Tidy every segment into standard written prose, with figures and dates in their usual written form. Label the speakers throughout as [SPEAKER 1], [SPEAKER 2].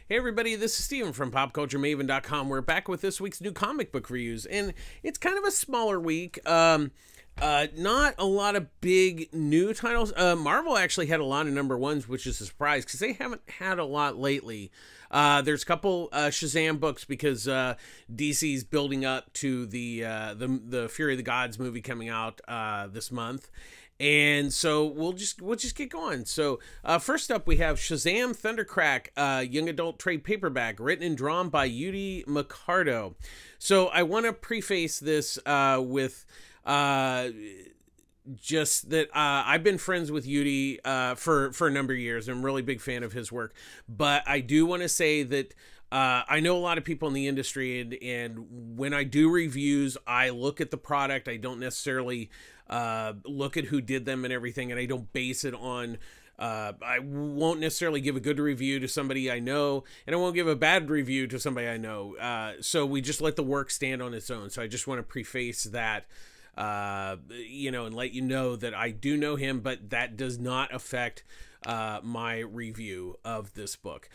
[SPEAKER 1] Hey everybody, this is Steven from PopCultureMaven.com. We're back with this week's new comic book reviews, and it's kind of a smaller week. Not a lot of big new titles. Marvel actually had a lot of number ones, which is a surprise because they haven't had a lot lately. There's a couple Shazam books because DC's building up to the Fury of the Gods movie coming out this month. And so we'll just get going. So first up, we have Shazam Thundercrack, young adult trade paperback, written and drawn by Yudi Micardo. So I want to preface this with just that I've been friends with Yudi for a number of years. I'm a really big fan of his work, but I do want to say that I know a lot of people in the industry, and when I do reviews, I look at the product. I don't necessarily look at who did them and everything, and I don't base it on I won't necessarily give a good review to somebody I know, and I won't give a bad review to somebody I know. So we just let the work stand on its own. So I just want to preface that, you know, and let you know that I do know him, but that does not affect my review of this book.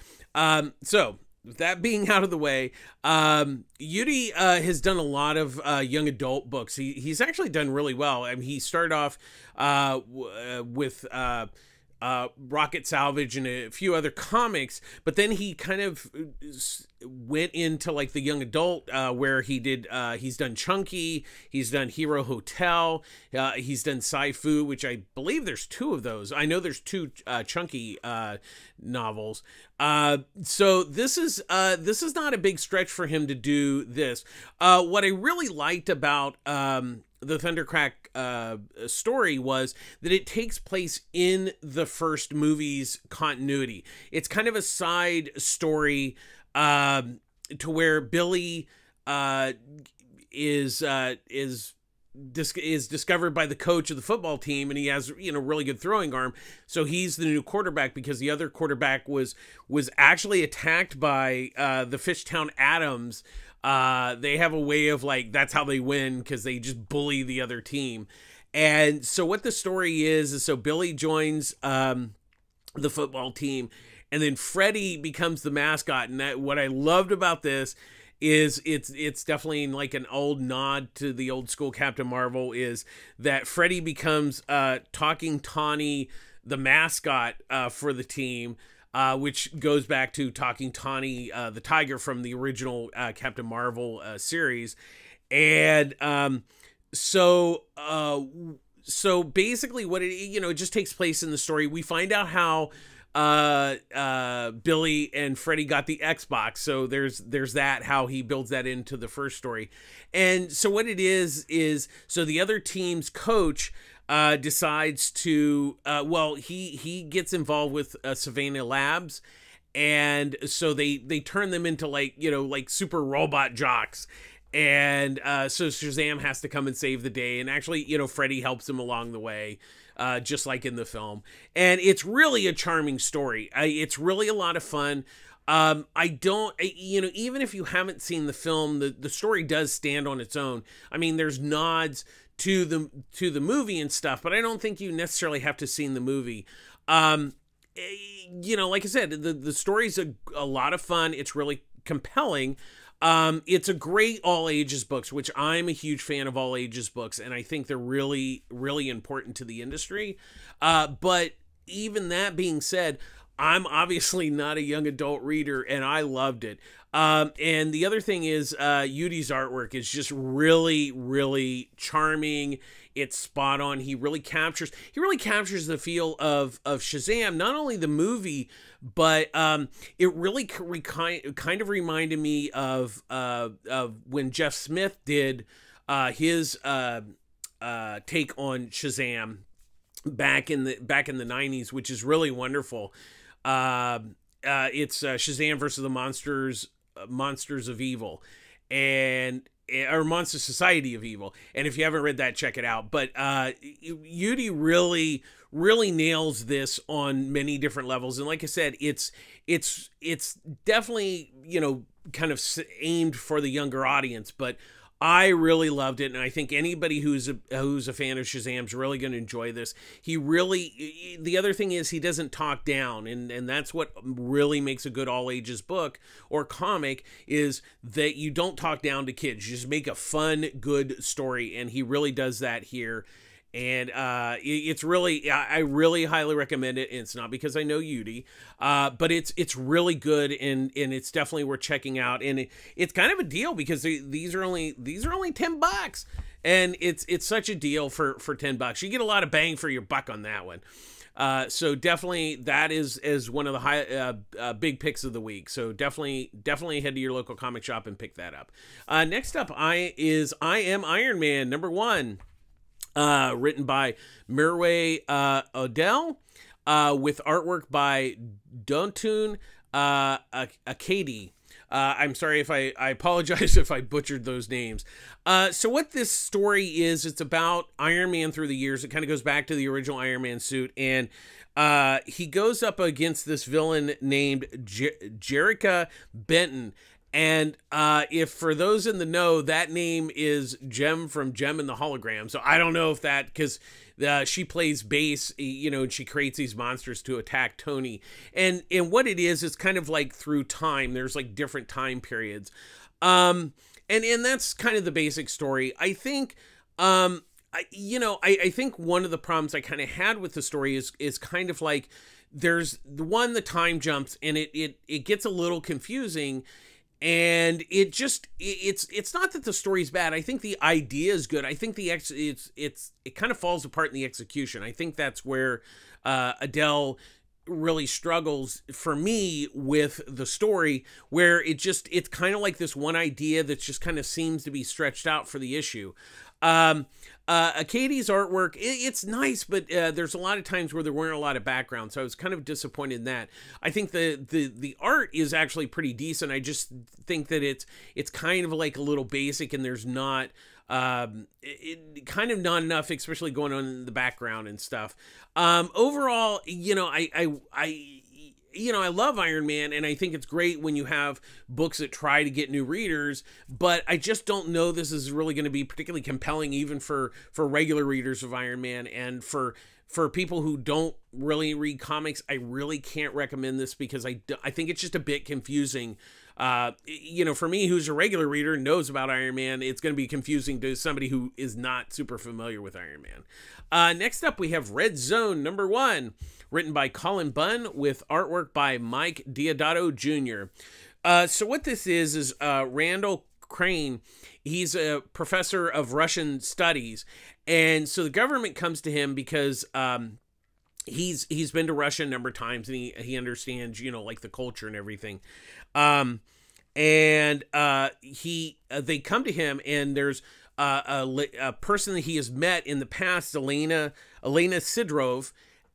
[SPEAKER 1] So with that being out of the way, Yudi has done a lot of young adult books. He's actually done really well. I mean, he started off with Rocket Salvage and a few other comics, but then he kind of went into like the young adult where he did he's done Chunky, he's done Hero Hotel, he's done Sci-Fu, which I believe there's two of those. I know there's two Chunky novels. So this is not a big stretch for him to do this. What I really liked about the Thundercrack story was that it takes place in the first movie's continuity. It's kind of a side story to where Billy is discovered by the coach of the football team, and he has, you know, really good throwing arm. So he's the new quarterback because the other quarterback was actually attacked by the Fishtown Adams. They have a way of, like, that's how they win, because they just bully the other team. And so what the story is so Billy joins the football team, and then Freddy becomes the mascot. And what I loved about this is it's definitely like an old nod to the old school Captain Marvel, is that Freddy becomes Talking Tawny, the mascot for the team, which goes back to Talking Tawny, the tiger from the original Captain Marvel series. And so basically what it just takes place in the story. We find out how Billy and Freddy got the Xbox. So there's that, how he builds that into the first story. And so what it is so the other team's coach decides to he gets involved with Savannah Labs, and so they turn them into like super robot jocks. And so Shazam has to come and save the day, and actually, Freddy helps him along the way, just like in the film. And it's really a charming story. It's really a lot of fun. Even if you haven't seen the film, the story does stand on its own. I mean, there's nods to the movie and stuff, but I don't think you necessarily have to see the movie. Like I said, the story's a lot of fun. It's really compelling. It's a great all ages books, which I'm a huge fan of all ages books, and I think they're really, really important to the industry. But even that being said, I'm obviously not a young adult reader, and I loved it. And the other thing is, Yudi's artwork is just really, really charming. It's spot on. He really captures the feel of Shazam, not only the movie, but it really kind of reminded me of when Jeff Smith did his take on Shazam back in the 90s, which is really wonderful. It's Shazam versus the Monsters of Evil, or Monster Society of Evil. And if you haven't read that, check it out. But Yudi really, really nails this on many different levels. And like I said, it's definitely, kind of aimed for the younger audience, but I really loved it, and I think anybody who's a fan of Shazam's really going to enjoy this. The other thing is he doesn't talk down, and that's what really makes a good all ages book or comic, is that you don't talk down to kids. You just make a fun, good story, and he really does that here. And it's really, I really highly recommend it. And it's not because I know Yudi, but it's really good, and it's definitely worth checking out. And it's kind of a deal because these are only $10, and it's such a deal for $10. You get a lot of bang for your buck on that one. So definitely that is one of the high big picks of the week. So definitely head to your local comic shop and pick that up. Next up, I Am Ironman #1. Written by Mirway Odell, with artwork by Dontun Akadi. I'm sorry if I apologize if I butchered those names. So what this story is, it's about Iron Man through the years. It kind of goes back to the original Iron Man suit, and he goes up against this villain named Jerica Benton. And if for those in the know, that name is Jem from Jem and the Hologram. So I don't know if that, because she plays bass, and she creates these monsters to attack Tony. And what it is, it's kind of like through time. There's like different time periods. And that's kind of the basic story. I think, I think one of the problems I kind of had with the story is kind of like, there's the time jumps, and it gets a little confusing. And it's not that the story's bad. I think the idea is good. I think it kind of falls apart in the execution. I think that's where Adele really struggles for me with the story, where it's kind of like this one idea that just kind of seems to be stretched out for the issue. Akadi's artwork, it's nice, but there's a lot of times where there weren't a lot of background, so I was kind of disappointed in that. I think the art is actually pretty decent. I just think that it's kind of like a little basic, and there's not kind of not enough, especially going on in the background and stuff. Overall, I love Iron Man, and I think it's great when you have books that try to get new readers, but I just don't know this is really going to be particularly compelling even for regular readers of Iron Man. And for people who don't really read comics, I really can't recommend this, because I think it's just a bit confusing. For me, who's a regular reader and knows about Iron Man, it's going to be confusing to somebody who is not super familiar with Iron Man. Next up, we have Red Zone #1. Written by Colin Bunn, with artwork by Mike Diodato Jr. So what this is Randall Crane. He's a professor of Russian studies, and so the government comes to him because he's been to Russia a number of times, and he understands like the culture and everything. They come to him, and there's a person that he has met in the past, Elena Sidorov.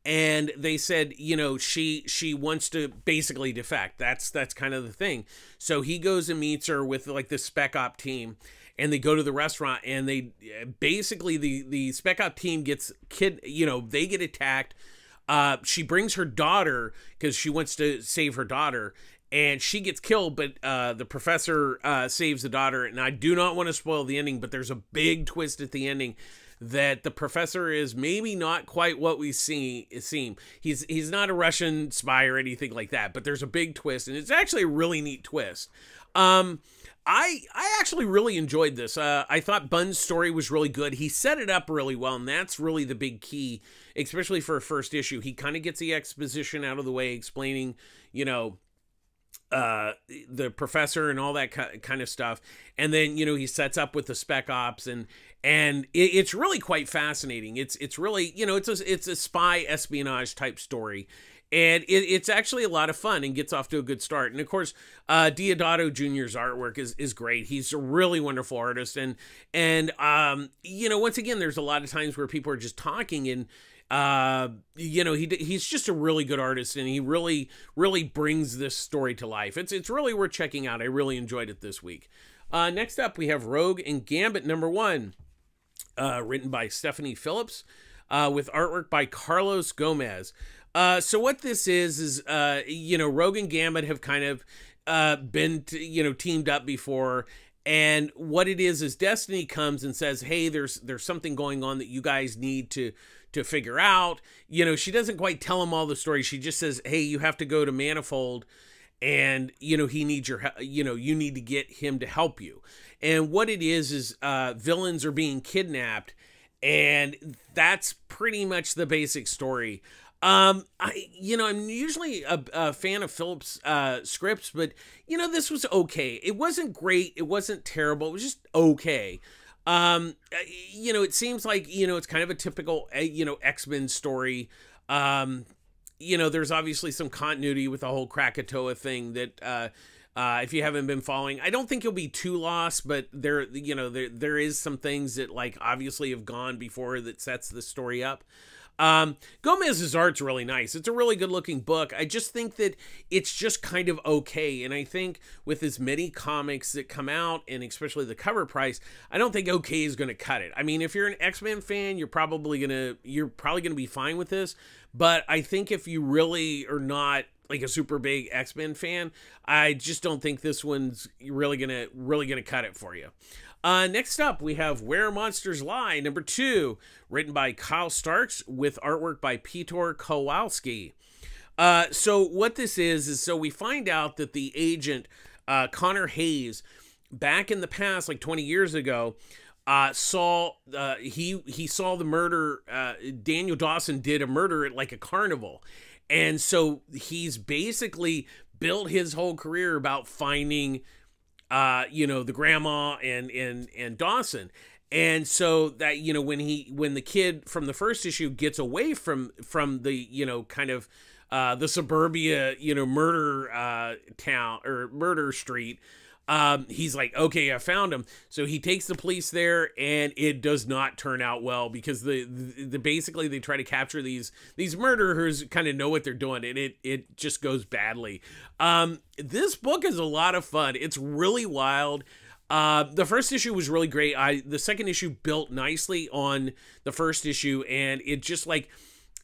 [SPEAKER 1] And they said, she wants to basically defect. That's kind of the thing. So he goes and meets her with like the spec op team, and they go to the restaurant, and they basically the spec op team gets they get attacked. She brings her daughter because she wants to save her daughter, and she gets killed, but the professor saves the daughter. And I do not want to spoil the ending, but there's a big twist at the ending, that the professor is maybe not quite what we seem. He's not a Russian spy or anything like that, but there's a big twist, and it's actually a really neat twist. I actually really enjoyed this. I thought Bunn's story was really good. He set it up really well, and that's really the big key, especially for a first issue. He kind of gets the exposition out of the way, explaining, the professor and all that kind of stuff, and then he sets up with the spec ops, and it's really quite fascinating. It's really it's a spy espionage type story, and it's actually a lot of fun and gets off to a good start. And of course, Diodato Jr.'s artwork is great. He's a really wonderful artist, and once again, there's a lot of times where people are just talking, and he's just a really good artist, and he really brings this story to life. It's really worth checking out. I really enjoyed it this week. Next up, we have Rogue and Gambit #1, written by Stephanie Phillips, with artwork by Carlos Gomez. So what this is Rogue and Gambit have kind of been teamed up before, And what it is Destiny comes and says, hey, there's something going on that you guys need to figure out. You know, she doesn't quite tell him all the story. She just says, hey, you have to go to Manifold, and, you know, he needs your, you know, you need to get him to help you. And what it is villains are being kidnapped, and that's pretty much the basic story. I'm usually a fan of Phillips scripts, but, you know, this was okay. It wasn't great. It wasn't terrible. It was just okay. You know, it seems like, you know, it's kind of a typical, you know, X-Men story. You know, there's obviously some continuity with the whole Krakatoa thing that, if you haven't been following, I don't think you'll be too lost, but there is some things that, like, obviously have gone before that sets the story up. Gomez's art's really nice. It's a really good looking book. I just think that it's just kind of okay. And I think with as many comics that come out, and especially the cover price, I don't think okay is going to cut it. I mean, if you're an X-Men fan, you're probably going to be fine with this. But I think if you really are not like a super big X-Men fan, I just don't think this one's really gonna cut it for you. Next up, we have Where Monsters Lie, number 2, written by Kyle Starks with artwork by Peter Kowalski. So what this is so we find out that the agent, Connor Hayes, back in the past, like 20 years ago, saw the murder. Daniel Dawson did a murder at like a carnival. And so he's basically built his whole career about finding, you know, the grandma and Dawson. And so that, you know, when the kid from the first issue gets away from the, you know, kind of the suburbia, you know, murder town or murder street, he's like, okay, I found him. So he takes the police there, and it does not turn out well because basically they try to capture these murderers, kind of know what they're doing, and it just goes badly. This book is a lot of fun. It's really wild. The first issue was really great. The second issue built nicely on the first issue, and it just like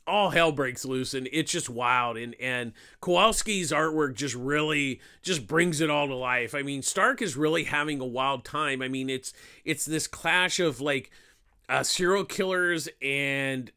[SPEAKER 1] all hell breaks loose, and it's just wild. And Kowalski's artwork just really just brings it all to life. I mean, Stark is really having a wild time. I mean, it's this clash of like serial killers and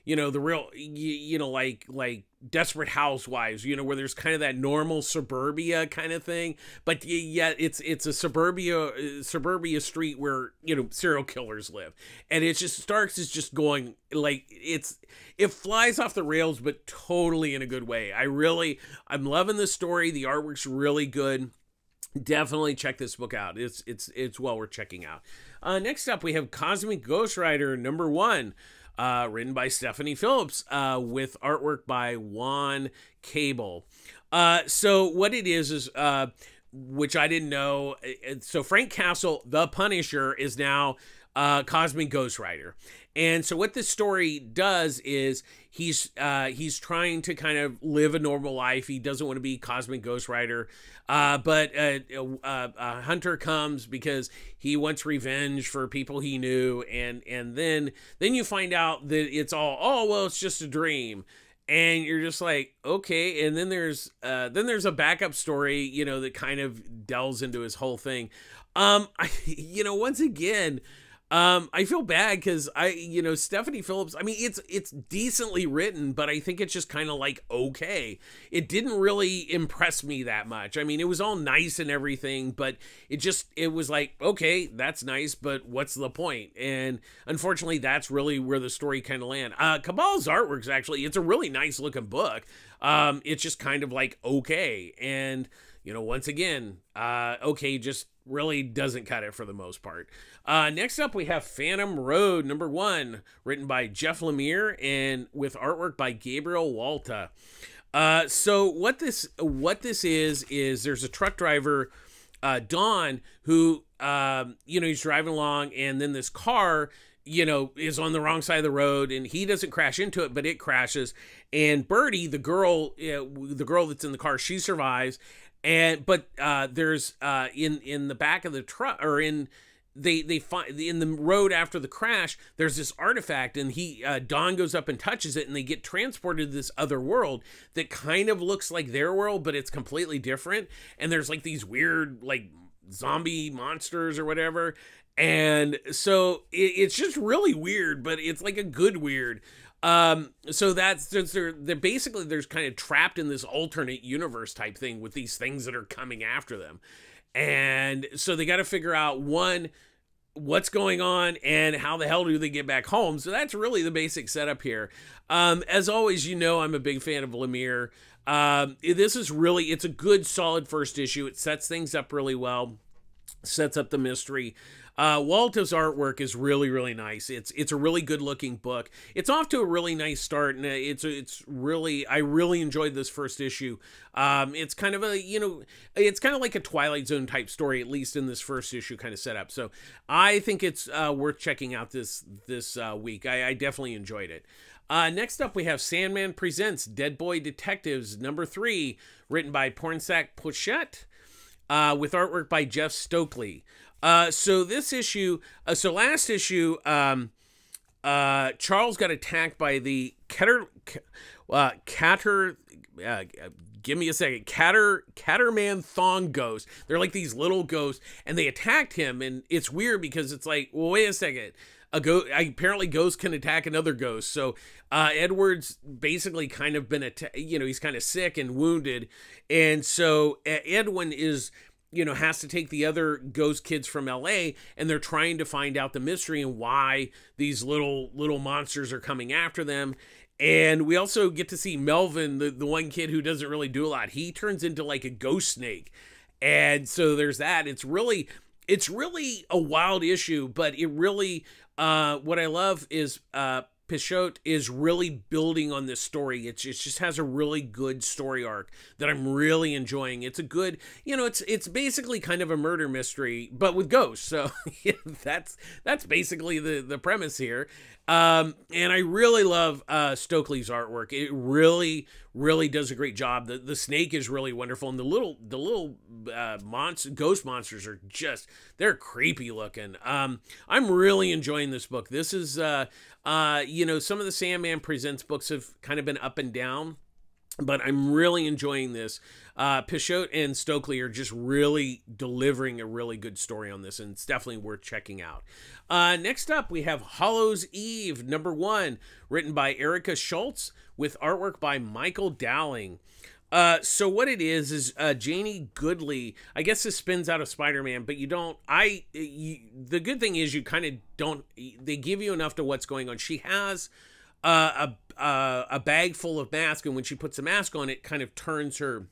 [SPEAKER 1] you know, the real, you know, like Desperate Housewives, you know, where there's kind of that normal suburbia kind of thing, but yet it's a suburbia street where, you know, serial killers live. And it's just, Starks is just going like, it flies off the rails, but totally in a good way. I'm loving the story. The artwork's really good. Definitely check this book out. It's well worth checking out. Next up, we have Cosmic Ghost Rider number 1. Written by Stephanie Phillips, with artwork by Juan Cable. So what it is which I didn't know. So Frank Castle, the Punisher, is now Cosmic Ghost Rider. And so what this story does is he's trying to kind of live a normal life. He doesn't want to be Cosmic Ghost Rider, but a hunter comes because he wants revenge for people he knew, and then you find out that it's all, oh well, it's just a dream. And you're just like, okay. And then there's a backup story, you know, that kind of delves into his whole thing. You know, once again, I feel bad because Stephanie Phillips, I mean, it's decently written, but I think it's just kind of like, okay. It didn't really impress me that much. I mean, it was all nice and everything, but it was like, okay, that's nice, but what's the point? And unfortunately, that's really where the story kind of land. Cabal's artwork's actually, it's a really nice looking book. It's just kind of like, okay. And, you know, once again, okay, just really doesn't cut it for the most part. Next up, we have Phantom Road number 1, written by Jeff Lemire and with artwork by Gabriel Walta. So what this is there's a truck driver, Don, who, he's driving along, and then this car, is on the wrong side of the road, and he doesn't crash into it, but it crashes. And Birdie, the girl that's in the car, she survives. But there's in the back of the truck, or they find in the road after the crash, there's this artifact, and Don goes up and touches it, and they get transported to this other world that kind of looks like their world, but it's completely different. And there's like these weird, like zombie monsters or whatever. And so it's just really weird, but it's like a good weird. So they're basically, there's kind of trapped in this alternate universe type thing with these things that are coming after them. And so they got to figure out, one, what's going on and how the hell do they get back home. So that's really the basic setup here. As always, I'm a big fan of Lemire. This is really, it's a good solid first issue. It sets things up really well, sets up the mystery. Walter's artwork is really, really nice. It's a really good looking book. It's off to a really nice start, and I really enjoyed this first issue. It's kind of it's kind of like a Twilight Zone type story, at least in this first issue kind of setup. So I think it's worth checking out this week. I definitely enjoyed it. Next up, we have Sandman Presents Deadboy Detectives #3, written by Pornsak Pochette, with artwork by Jeff Stokely. So this issue, last issue, Charles got attacked by the Caterman Thong ghost. They're like these little ghosts, and they attacked him, and it's weird because it's like, well, wait a second. Apparently ghosts can attack another ghost. So, Edward's basically kind of been, he's kind of sick and wounded. And so Edwin is, has to take the other ghost kids from LA, and they're trying to find out the mystery and why these little monsters are coming after them. And we also get to see Melvin, the one kid who doesn't really do a lot. He turns into like a ghost snake. And so there's that. It's really a wild issue, but it really, what I love is, Pichotte is really building on this story. It just has a really good story arc that I'm really enjoying. It's a good, it's basically kind of a murder mystery, but with ghosts. So that's basically the premise here. And I really love Stokely's artwork. It really, really does a great job. The snake is really wonderful, and the little ghost monsters are they're creepy looking. I'm really enjoying this book. This is some of the Sandman Presents books have kind of been up and down, but I'm really enjoying this. Pichotte and Stokely are just really delivering a really good story on this, and it's definitely worth checking out. Next up, we have Hallows Eve #1, written by Erica Schultz, with artwork by Michael Dowling. So what it is Janie Goodley, I guess this spins out of Spider-Man, but the good thing is you kind of don't, they give you enough to what's going on. She has a bag full of masks, and when she puts a mask on, it kind of turns her,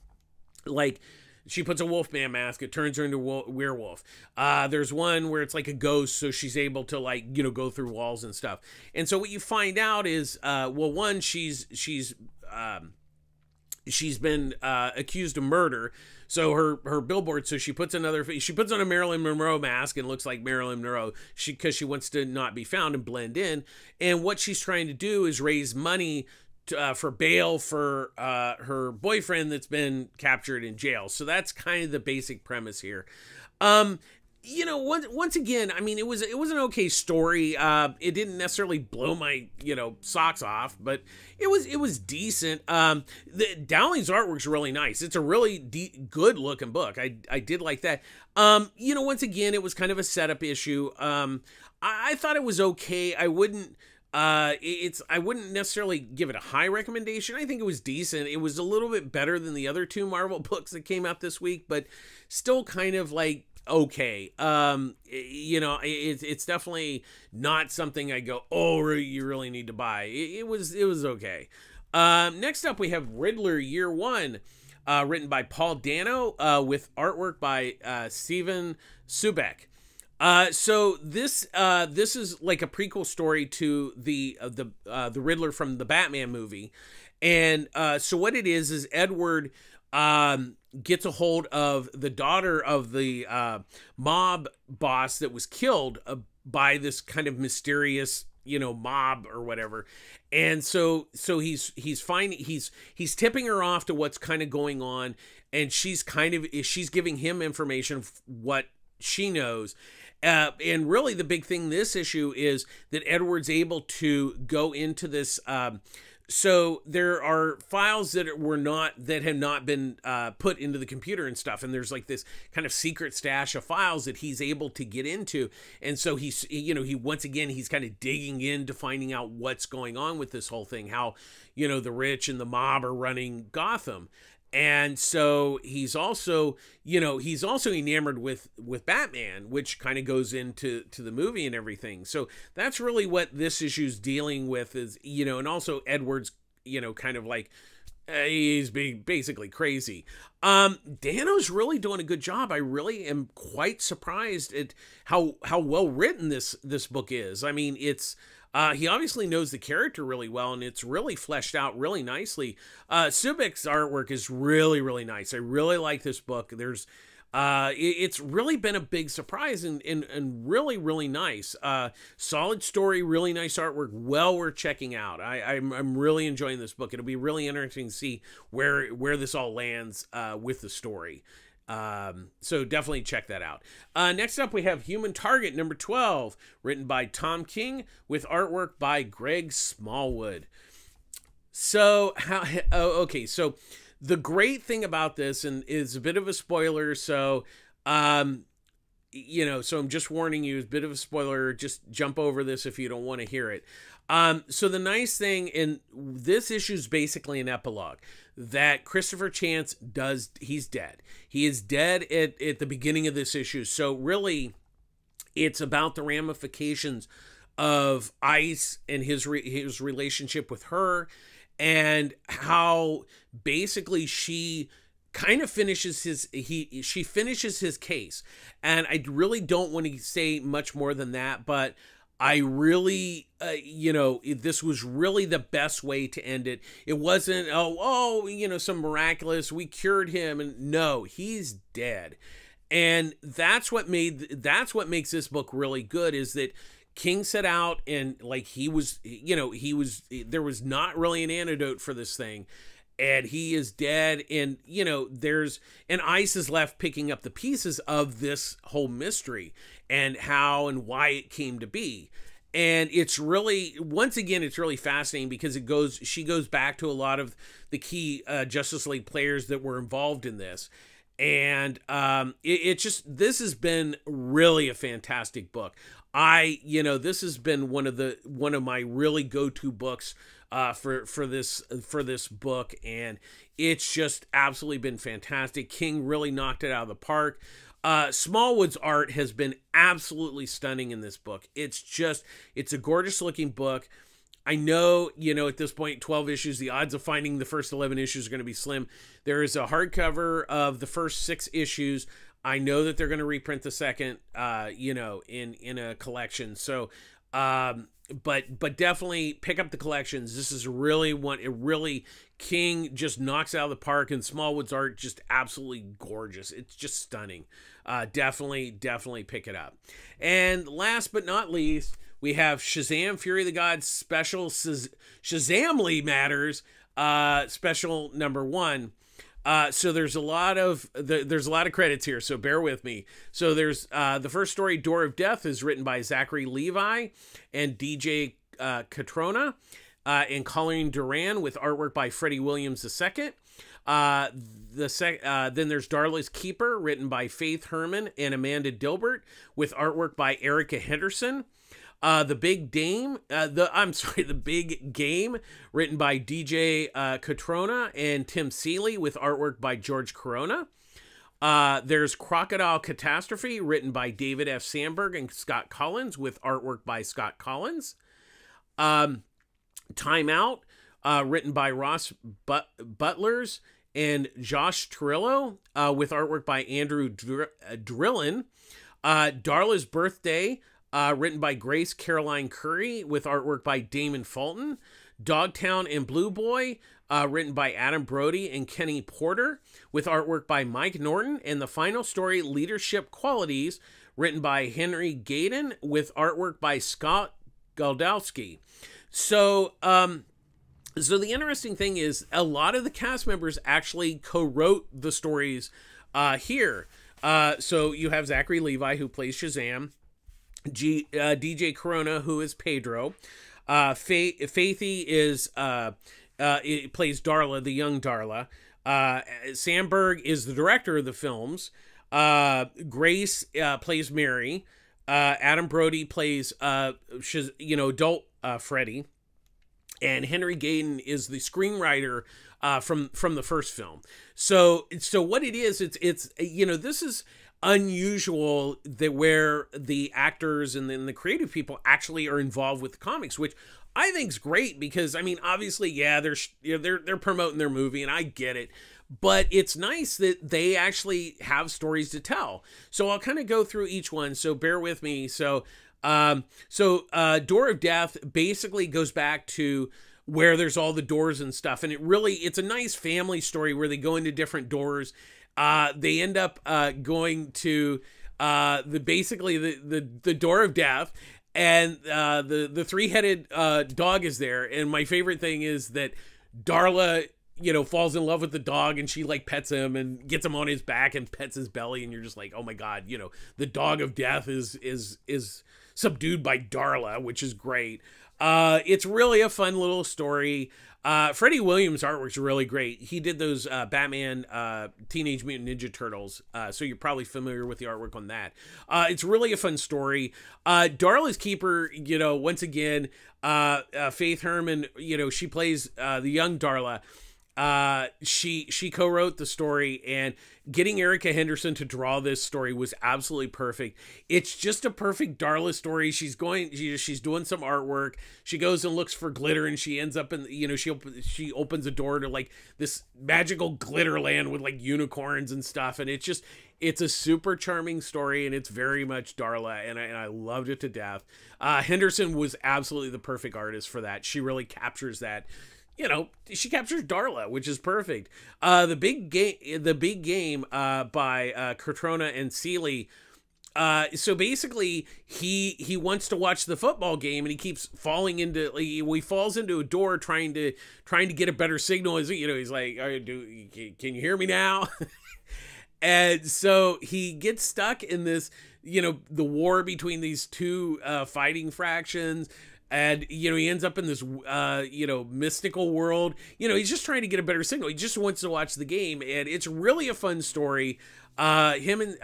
[SPEAKER 1] like, she puts a Wolfman mask, it turns her into a werewolf. There's one where it's like a ghost, so she's able to, go through walls and stuff. And so what you find out is, one, she's been accused of murder. So her billboard, so she puts on a Marilyn Monroe mask and looks like Marilyn Monroe because she wants to not be found and blend in. And what she's trying to do is raise money for bail for her boyfriend that's been captured in jail. So that's kind of the basic premise here. Once again, I mean, it was an okay story. It didn't necessarily blow my, socks off, but it was decent. The Dowling's artwork's really nice. It's a really good looking book. I did like that. Once again, it was kind of a setup issue. I thought it was okay. I wouldn't necessarily give it a high recommendation. I think it was decent. It was a little bit better than the other two Marvel books that came out this week, but still kind of like, okay. It's definitely not something I go, oh, you really need to buy. It was okay. Next up, we have Riddler Year 1, written by Paul Dano, with artwork by Steven Subek. So this is like a prequel story to the Riddler from the Batman movie. And so what it is Edward gets a hold of the daughter of the mob boss that was killed by this kind of mysterious, mob or whatever. And so he's tipping her off to what's kind of going on, and she's giving him information of what she knows. And really the big thing this issue is that Edward's able to go into this so there are files that have not been put into the computer and stuff, and there's like this kind of secret stash of files that he's able to get into, and so he's once again he's kind of digging into finding out what's going on with this whole thing, how the rich and the mob are running Gotham. And so he's also enamored with Batman, which kind of goes into the movie and everything. So that's really what this issue's dealing with is, and also Edward's, kind of like, he's being basically crazy. Dano's really doing a good job. I really am quite surprised at how well written this book is. I mean, it's, he obviously knows the character really well, and it's really fleshed out really nicely. Subik's artwork is really, really nice. I really like this book. There's, it's really been a big surprise and really, really nice. Solid story, really nice artwork, well worth checking out. I'm really enjoying this book. It'll be really interesting to see where this all lands with the story. So definitely check that out. Next up, we have Human Target number 12, written by Tom King with artwork by Greg Smallwood. So so the great thing about this, and is a bit of a spoiler, so so I'm just warning you, it's a bit of a spoiler, just jump over this if you don't want to hear it. So the nice thing in this issue is basically an epilogue that Christopher Chance he's dead. He is dead at the beginning of this issue. So really it's about the ramifications of Ice and his relationship with her, and how basically she kind of finishes she finishes his case. And I really don't want to say much more than that, but I really, this was really the best way to end it. It wasn't, some miraculous, we cured him, and no, he's dead. And that's what makes this book really good, is that King set out and like there was not really an antidote for this thing. And he is dead, and and Ice is left picking up the pieces of this whole mystery and how and why it came to be. And it's really, once again, it's really fascinating because she goes back to a lot of the key Justice League players that were involved in this. And this has been really a fantastic book. This has been one of my really go-to books for this book, and it's just absolutely been fantastic. King really knocked it out of the park. Smallwood's art has been absolutely stunning in this book. It's a gorgeous looking book. I know, at this point, 12 issues, the odds of finding the first 11 issues are going to be slim. There is a hardcover of the first 6 issues. I know that they're going to reprint the second, in a collection. So, but definitely pick up the collections. This is really King just knocks out of the park, and Smallwood's art just absolutely gorgeous. It's just stunning. Definitely pick it up. And last but not least, we have Shazam! Fury of the Gods special Shazamamily Matters special number 1. So there's a lot of credits here, so bear with me. So there's the first story, Door of Death, is written by Zachary Levi and DJ Catrona, and Colleen Duran with artwork by Freddie Williams II. Then there's Darla's Keeper, written by Faith Herman and Amanda Dilbert, with artwork by Erica Henderson. The Big Game, written by DJ Catrona and Tim Seeley, with artwork by George Corona. There's Crocodile Catastrophe, written by David F. Sandberg and Scott Collins, with artwork by Scott Collins. Time Out, written by Ross Butlers and Josh Trillo, with artwork by Andrew Drillin. Darla'S Birthday, written by Grace Caroline Curry, with artwork by Damon Fulton. Dogtown and Blue Boy, written by Adam Brody and Kenny Porter, with artwork by Mike Norton. And the final story, Leadership Qualities, written by Henry Gayden, with artwork by Scott Goldowski. So the interesting thing is a lot of the cast members actually co-wrote the stories here. So you have Zachary Levi, who plays Shazam, DJ Corona, who is Pedro, Faithy is it plays Darla, the young Darla. Sandberg is the director of the films. Grace plays Mary. Adam Brody plays adult Freddy, and Henry Gayden is the screenwriter from the first film. So what it is, it's this is unusual that where the actors and then the creative people actually are involved with the comics, which I think is great because I mean obviously they're promoting their movie and I get it, but it's nice that they actually have stories to tell. So I'll kind of go through each one, so bear with me. So Door of Death basically goes back to where there's all the doors and stuff, and it's a nice family story where they go into different doors. They end up going to the Door of Death, and the three-headed dog is there. And my favorite thing is that Darla, falls in love with the dog, and she like pets him and gets him on his back and pets his belly, and you're just like, oh my god, the Dog of Death is subdued by Darla, which is great. It's really a fun little story. Freddie Williams' artwork's really great. He did those Batman Teenage Mutant Ninja Turtles, so you're probably familiar with the artwork on that. It's really a fun story. Darla's Keeper, once again, Faith Herman, she plays the young Darla. She co-wrote the story, and getting Erica Henderson to draw this story was absolutely perfect. It's just a perfect Darla story. She's doing some artwork. She goes and looks for glitter, and she ends up in, she opens a door to like this magical glitter land with like unicorns and stuff. And it's a super charming story, and it's very much Darla, and I loved it to death. Henderson was absolutely the perfect artist for that. She really captures that. She captures Darla, which is perfect. The big game by Catrona and Seeley. So basically, he wants to watch the football game, and he keeps falling into. He falls into a door trying to get a better signal. He's like, can you hear me now? And so he gets stuck in this, the war between these two fighting fractions. And, he ends up in this, mystical world. He's just trying to get a better signal. He just wants to watch the game. And it's really a fun story. Him and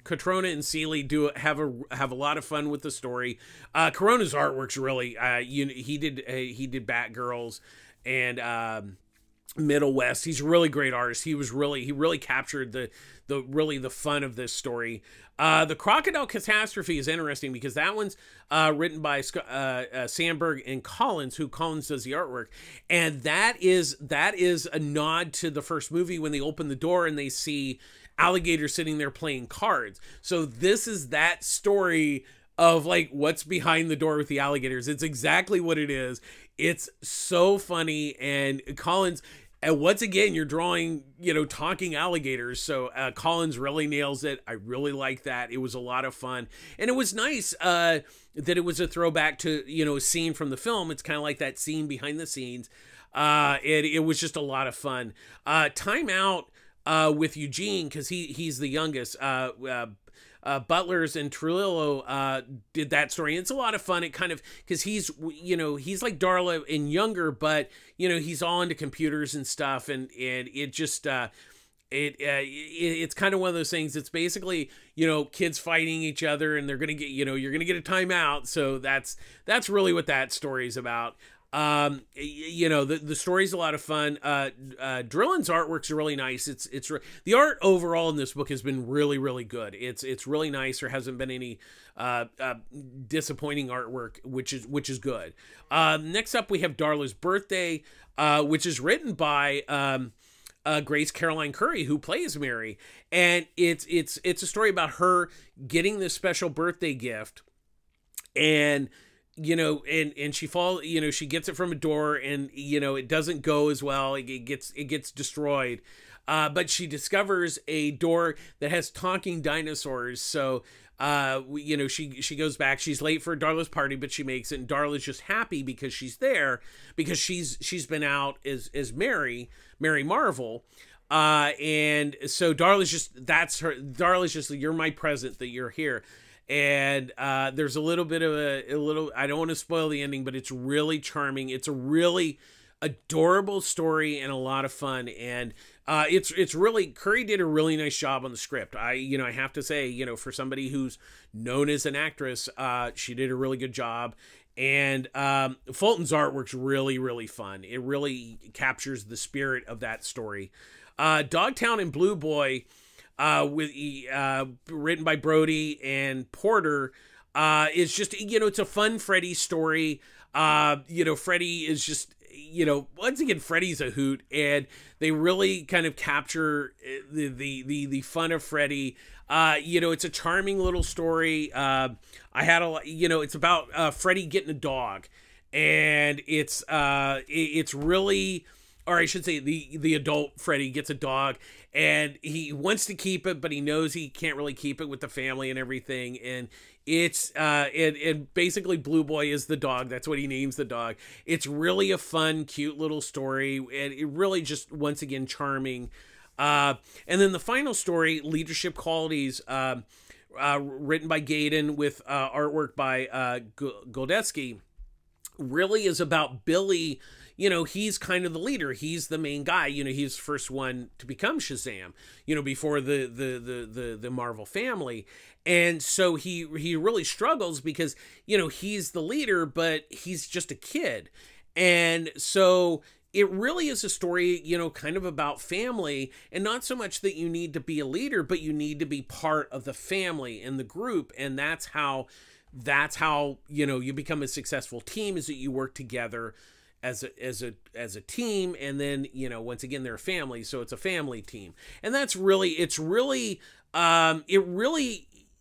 [SPEAKER 1] Catrona and Seeley have a lot of fun with the story. Corona's artwork's really, he did Batgirls and Middle West. He's a really great artist. He really captured the fun of this story. The Crocodile Catastrophe is interesting because that one's written by Sandberg and Collins, who Collins does the artwork, and that is a nod to the first movie when they open the door and they see alligators sitting there playing cards. So this is that story of like what's behind the door with the alligators. It's exactly what it is. It's so funny, and Collins. And once again, you're drawing, talking alligators. So Collins really nails it. I really like that. It was a lot of fun. And it was nice that it was a throwback to, a scene from the film. It's kind of like that scene behind the scenes. It was just a lot of fun. Time Out with Eugene, because he's the youngest. Butlers and Trujillo did that story, and it's a lot of fun. It kind of, because he's like Darla and younger, but he's all into computers and stuff, and it just it's kind of one of those things. It's basically kids fighting each other, and they're gonna get you're gonna get a timeout. So that's really what that story is about. The story's a lot of fun. Drillin's artwork's really nice. It's the art overall in this book has been really, really good. It's really nice. There hasn't been any disappointing artwork, which is good. Next up we have Darla'S Birthday, which is written by Grace Caroline Curry, who plays Mary, and it's a story about her getting this special birthday gift, and and she she gets it from a door, and it doesn't go as well. It gets destroyed, but she discovers a door that has talking dinosaurs. So she goes back. She's late for Darla's party, but she makes it, and Darla's just happy because she's there, because she's been out as Mary Marvel. And so Darla's just, you're my present that you're here. And there's a little bit of a little, I don't want to spoil the ending, but it's really charming. It's a really adorable story and a lot of fun. And it's really, Curry did a really nice job on the script. I have to say, for somebody who's known as an actress, she did a really good job. And Fulton's artwork's really, really fun. It really captures the spirit of that story. Dogtown and Blue Boy, written by Brody and Porter, is just, it's a fun Freddy story. Freddy is just, once again, Freddy's a hoot, and they really kind of capture the fun of Freddy. It's a charming little story. It's about Freddy getting a dog, and it's really, or I should say, the adult Freddy gets a dog, and he wants to keep it, but he knows he can't really keep it with the family and everything. And it's and basically Blue Boy is the dog. That's what he names the dog. It's really a fun, cute little story, and it really just, once again, charming. And then the final story, Leadership Qualities, written by Gaydon with artwork by Goldeski, really is about Billy. He's kind of the leader. He's the main guy. He's the first one to become Shazam, before the Marvel family. And so he really struggles because, he's the leader, but he's just a kid. And so it really is a story, kind of about family, and not so much that you need to be a leader, but you need to be part of the family and the group. And that's how, you become a successful team, is that you work together as a team. And then, once again, they're a family, so it's a family team. And it really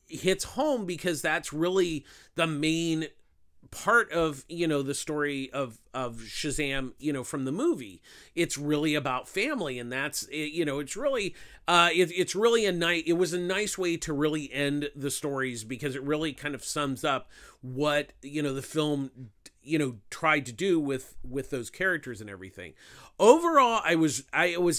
[SPEAKER 1] hits home, because that's really the main part of, the story of Shazam, from the movie. It's really about family, and that's, it's really, it's really it was a nice way to really end the stories, because it really kind of sums up what, the film, tried to do with those characters and everything. Overall, I was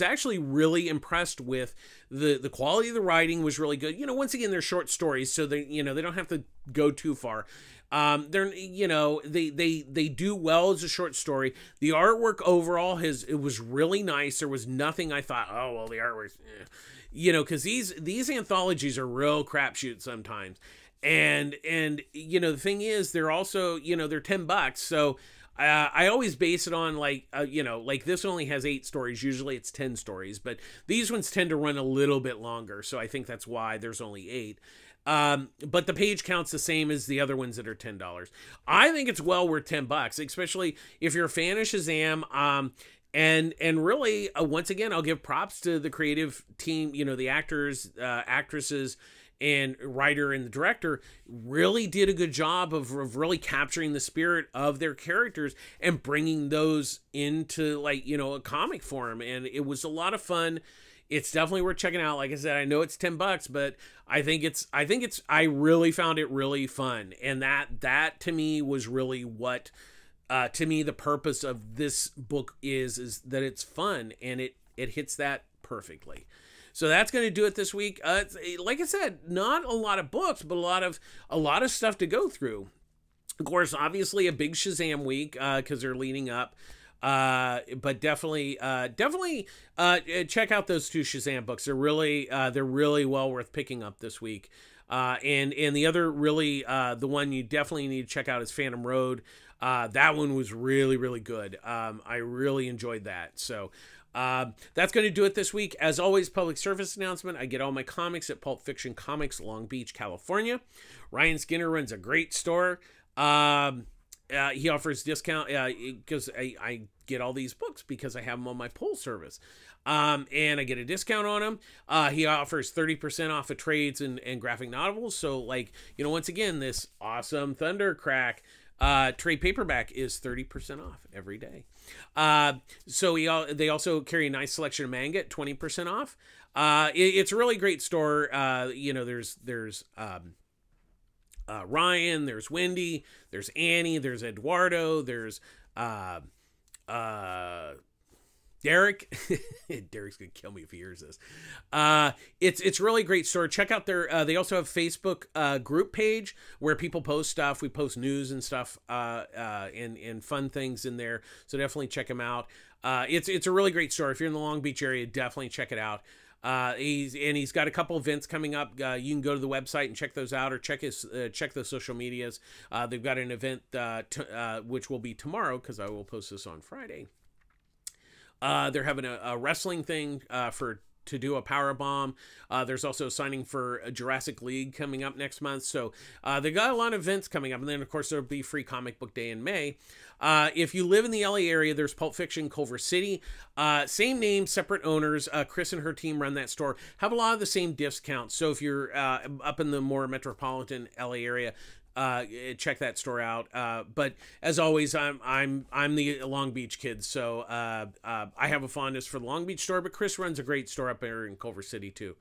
[SPEAKER 1] actually really impressed with the quality of the writing. Was really good. Once again, they're short stories, so they don't have to go too far. They do well as a short story. The artwork overall it was really nice. There was nothing I thought, oh well, the artwork's, because these anthologies are real crapshoot sometimes. And the thing is, they're also, they're $10. So I always base it on like this only has 8 stories. Usually it's 10 stories, but these ones tend to run a little bit longer. So I think that's why there's only 8. But the page count's the same as the other ones that are $10. I think it's well worth $10, especially if you're a fan of Shazam. And really, once again, I'll give props to the creative team, the actors, actresses, and writer and the director really did a good job of really capturing the spirit of their characters and bringing those into, like, a comic form. And it was a lot of fun. It's definitely worth checking out. Like I said, I know it's $10, but I really found it really fun. And that to me was really what, to me, the purpose of this book is that it's fun, and it hits that perfectly. So that's going to do it this week. Like I said, not a lot of books, but a lot of stuff to go through. Of course, obviously a big Shazam week, because they're leading up. But definitely check out those 2 Shazam books. They're really well worth picking up this week. And the other really, the one you definitely need to check out is Phantom Road. That one was really, really good. I really enjoyed that. So, that's going to do it this week. As always, public service announcement. I get all my comics at Pulp Fiction Comics, Long Beach, California. Ryan Skinner runs a great store. He offers discount, because I get all these books because I have them on my pull service. And I get a discount on them. He offers 30% off of trades and graphic novels. So, like, once again, this awesome Thundercrack trade paperback is 30% off every day. So they also carry a nice selection of manga at 20% off. It's a really great store. There's Ryan, there's Wendy, there's Annie, there's Eduardo, there's Derek, Derek's gonna kill me if he hears this. It's a really great store. Check out their. They also have Facebook group page where people post stuff. We post news and stuff, and fun things in there. So definitely check them out. It's a really great store. If you're in the Long Beach area, definitely check it out. He's got a couple events coming up. You can go to the website and check those out, or check the social medias. They've got an event which will be tomorrow, because I will post this on Friday. They're having a wrestling thing to do a power bomb. There's also a signing for a Jurassic League coming up next month. So they got a lot of events coming up. And then, of course, there'll be Free Comic Book Day in May. If you live in the LA area, there's Pulp Fiction Culver City. Same name, separate owners. Chris and her team run that store. Have a lot of the same discounts. So if you're up in the more metropolitan LA area, check that store out. But as always, I'm the Long Beach kid, so I have a fondness for the Long Beach store, but Chris runs a great store up there in Culver City too.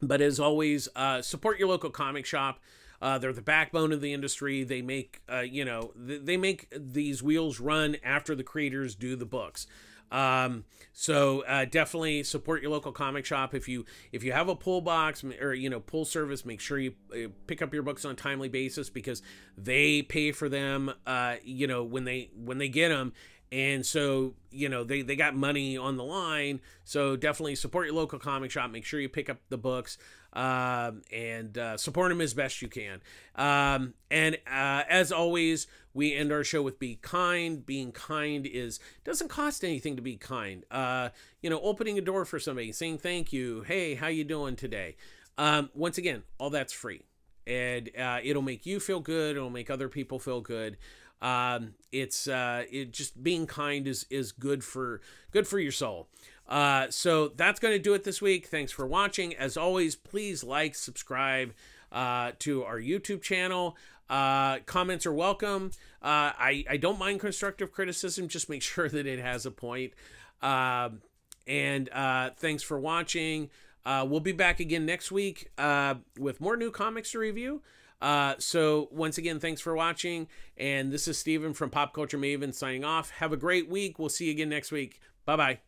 [SPEAKER 1] But as always, support your local comic shop. They're the backbone of the industry. They make they make these wheels run after the creators do the books. So definitely support your local comic shop. If you have a pull box or pull service, make sure you pick up your books on a timely basis, because they pay for them when they get them. And so, they got money on the line. So definitely support your local comic shop. Make sure you pick up the books and support them as best you can. And as always, we end our show with be kind. Being kind doesn't cost anything to be kind. Opening a door for somebody, saying thank you. Hey, how you doing today? Once again, all that's free. And it'll make you feel good. It'll make other people feel good. Just being kind is good for your soul. So that's going to do it this week. Thanks for watching. As always, please like, subscribe to our YouTube channel. Comments are welcome. I don't mind constructive criticism. Just make sure that it has a point. And thanks for watching. We'll be back again next week with more new comics to review. So once again, thanks for watching. And this is Steven from Pop Culture Maven signing off. Have a great week. We'll see you again next week. Bye-bye.